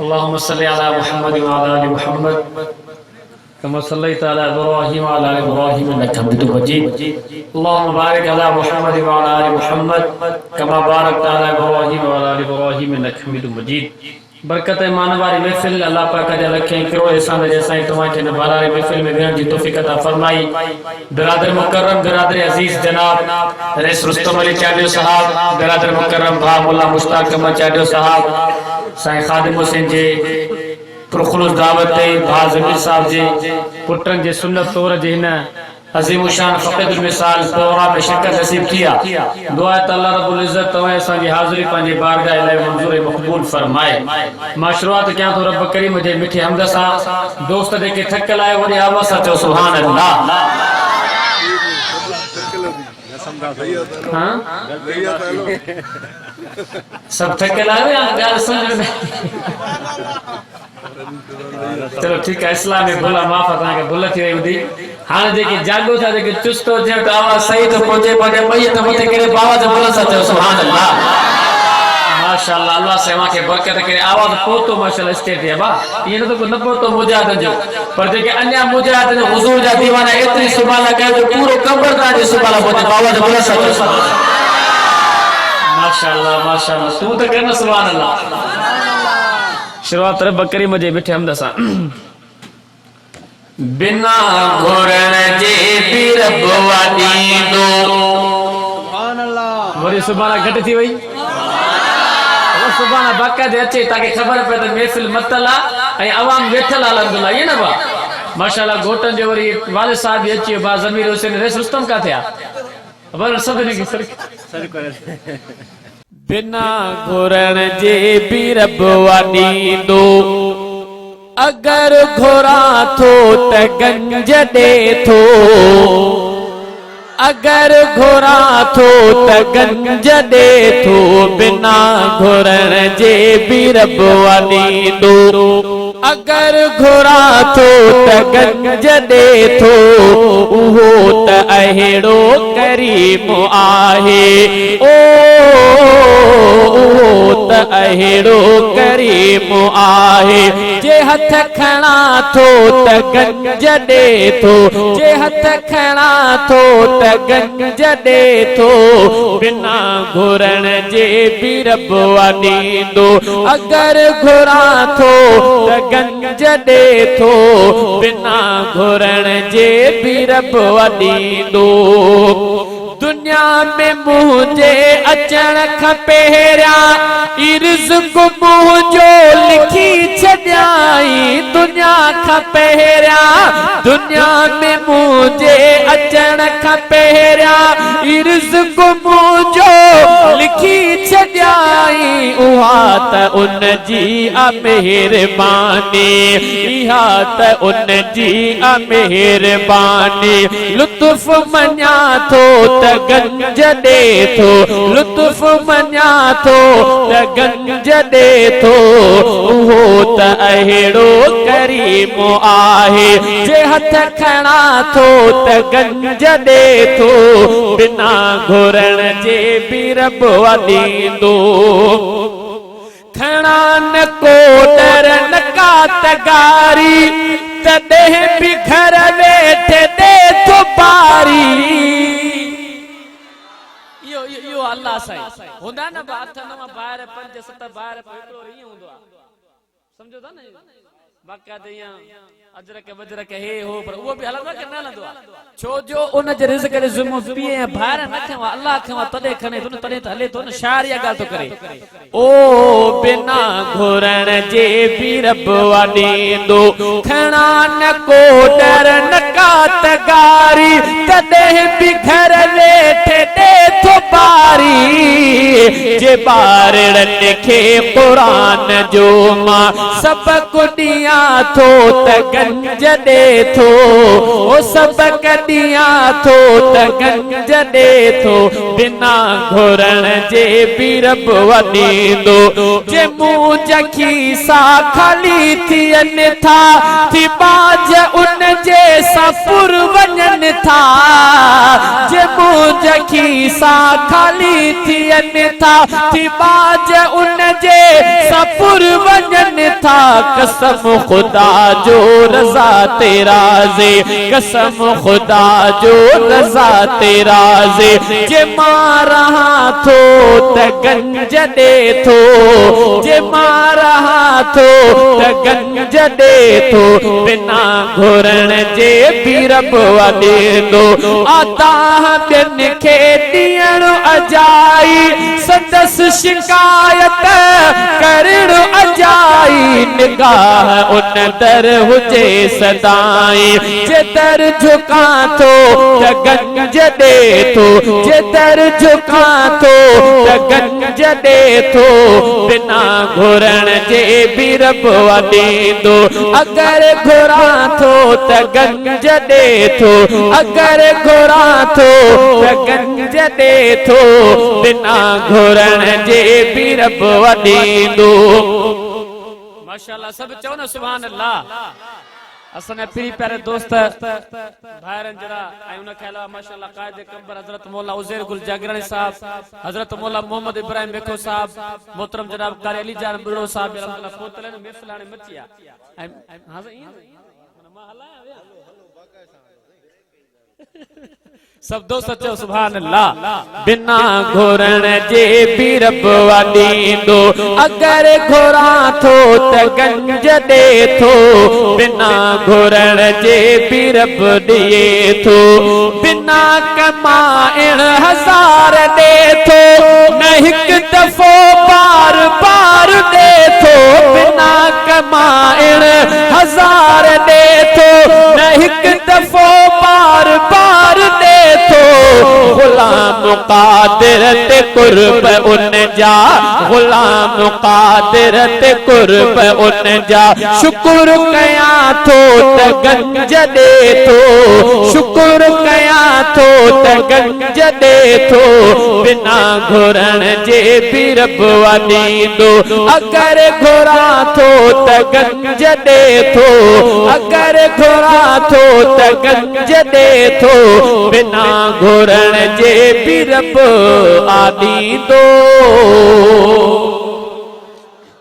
अल्लाहुम्मा सल्लि अला मुहम्मद व अला आलि मुहम्मद कमा सल्लैता अला इब्राहीम व अला आलि इब्राहीम इन्नका हमीदुम मजीद। अल्लाहुम्मा बारिक अला मुहम्मद व अला आलि मुहम्मद कमा बारकता अला इब्राहीम व अला आलि इब्राहीम इन्नका हमीदुम मजीद। बरकत मान वाली महफिल अल्लाह पाक जा रखे करो एहसान जैसा ही तुम्हारे ने बालारी महफिल में विहण की तौफीक अता फरमाई। बिरादर मुकर्रम बिरादर अजीज जनाब रईस रुस्तम अली चाडियो साहब, बिरादर मुकर्रम भा मुल्ला मुश्ताक अहमद चाडियो साहब, साईं खादिम हुसैन जी पुरखुलूस दावत भा जमीर साहब जी पुटन जे सुन्नत तौर जे हिन अजीम शान फ़क़ीदुल मिसाल प्रोग्राम में शिरकत नसीब किया। दुआ है अल्लाह रब्बुल इज्जत तवे असांजी हाज़िरी पंहिंजे बारगाह इलाही मंज़ूर मक़बूल फरमाए। मां शुरुआत कयां तो रब करीम जे मिठे हमद सां दोस्त जेके थकियल आहे वरी आवाज़ सां चओ सुभान अल्लाह। हाँ सब थकियल आहियो या ॻाल्हि सम्झ में? चलो ठीक है, इस्लाम में भुल माफ़ तव्हांखे भुल थी वई हूंदी। हाँ जेके जागो था जेके चुस्त हुजे तो आवाज़ सही तो पहुंचे पंहिंजे ॿई त मथे करे आवाज़ बुलंद सां चओ सुभान अल्लाह। माशाअल्लाह अल्लाह सेवा के बरकत करे आवाज़ पहुतो माशाअल्लाह स्टेट है बा ये न तो न पहुतो मुजाहिदन जो पर जेके अन्या मुजाहिदन हुजूर जा दीवाना एतरी सुभान अल्लाह कयो पूरो कब्रदार जी सुभान अल्लाह पहुचे आवाज़ बुलंद सां चओ माशाअल्लाह माशाअल्लाह। तू तो कहना सुभान अल्लाह। शुरुआत रब करीम जे मिठे हमद सां बिना घुरण जे भी रब वादी दो सुभान अल्लाह। वरी सुभान घट थी वई सुभान बाका दे अचे ताके खबर पे त महफिल मतला ए आवाम वेठल अल्हम्दुलिल्लाह ये ना बा माशाअल्लाह। घोटन जो वरी वाले साहब भी अची बा जमीर हुसैन रईस रुस्तम का थिया वर सब ने की सर करे बिना घुरण जे भी रब वादी दो अगर घोरा थो त गंज दे थो अगर घोरा थो त गंज दे थो बिना घुरण जे भी रब वादी दो अगर घोरा थो त गंज दे थो उहो त अहिड़ो करीम आहे ओ त अहिड़ो करीम आहे जे हथ खणा थो त गंज दे थो जे हथ खणा थो त गंज दे थो बिना घुरण जे भी रब वादींदो अगर घुरा थो त गंज दे थो बिना घुरण जे भी रब वादींदो। दुनिया में मुझे अचण खां पहिरियां रिज़्क़ मुंहिंजो लिखी छॾियाई दुनिया खां पहिरियां दुनिया में मुझे अचण खां पहिरियां रिज़्क़ मुंहिंजो लिखी छॾियाई उहा त उन जी मेहरबानी इहा त उन जी मेहरबानी लुत्फ़ मञा थो त गंज दे थो लुत्फ़ मञा थो त गंज दे थो उहो त अहिड़ो करीम आहे जे हथ खणा थो त गंज दे थो बिना घुरण जे भी रब वादींदो। खणा न को डर न कातगारी तॾहिं भी घर वेठे दे थो पारी अल्लाह साईं हुंदा न बात न बाहर 5 7 बाहर हिकड़ो ही हुंदो समझो था न बाका दया अजरक वजरक हे हो पर वो भी हलंदो के न हलंदो छो जो उन जे रिज़्क़ जे ज़ुम्मो पिए बाहर न खवा अल्लाह खवा तदे खने तुन तदे त हले तो न शार या गाल तो करे ओ बिना घुरण जे भी रब वादींदो खणा न को डर न कातगारी तॾहिं भी घर वेठे दे थो पारी जे ॿारनि खे क़ुरान जो मां सबक ॾियां थो त गंज दे थो ओ सबक ॾियां थो त गंज दे थो बिना घुरण जे भी रब वादींदो जे मुंहुं जखी सा ख़ाली थियनि था थी बाज उन जे सां पुर वञनि था जे मुंहुं जखी सा सा खाली थियनि था थी बाज उन जे सपुर वञनि था कसम खुदा जो रज़ा तेरा जे कसम खुदा जो रज़ा तेरा जे जे मां रहा थो त गंज दे थो जे मां रहा थो त गंज दे थो बिना घुरण जे भी रब वॾेंदो आता ॿियनि खे ॾियण अजाई संदसि शिकायत करण अजाई निगाह उन दर हुजे सदाई जे दर झुका थो त गंज दे थो जे दर झुका थो त गंज दे थो बिना घुरण जे भी रब वॾेंदो अगर घुरा थो त गंज दे थो अगर घुरा थो त गंज दे थो बिना घुरण जे भी रब वॾेंदो। माशाअल्लाह सब चओ न सुभान अल्लाह। असांजा पीरी प्यारे दोस्त भाइरनि जरा ऐं उन खे अलावा माशाअल्लाह क़ाइद कंबर हज़रत मौला उज़ैर गुल जागरानी साहब हज़रत मौला मोहम्मद इब्राहिम बेखो साहब मोहतरम जनाब कारी अली जान बुढ़ो साहब अल्लाह पोतले न महफ़िल हाणे मची आहे ऐं हां मां हलाया विया सब दोस्त चओ सुभान अल्लाह। बिना घुरण जे भी रब वॾेंदो अगर घुरा थो त गंज दे थो बिना घुरण जे भी रब ॾिए थो बिना कमाइण हज़ार दे थो न हिकु दफ़ो बार बार दे थो बिना कमाइण हज़ार दे थो न हिकु दफ़ो बार बार दे थो गुलाम कादिर ते कुर्ब उन जा गुलाम कादिर ते कुर्ब उन जा शुक्र कया थो त गंज दे थो शुक्र कया थो त गंज दे थो बिना घुरण जे भी रब वॾेंदो अगर घुरा थो त गंज दे थो अगर घुरा थो त गंज दे थो बिना घुरण जे भी रब आॾींदो।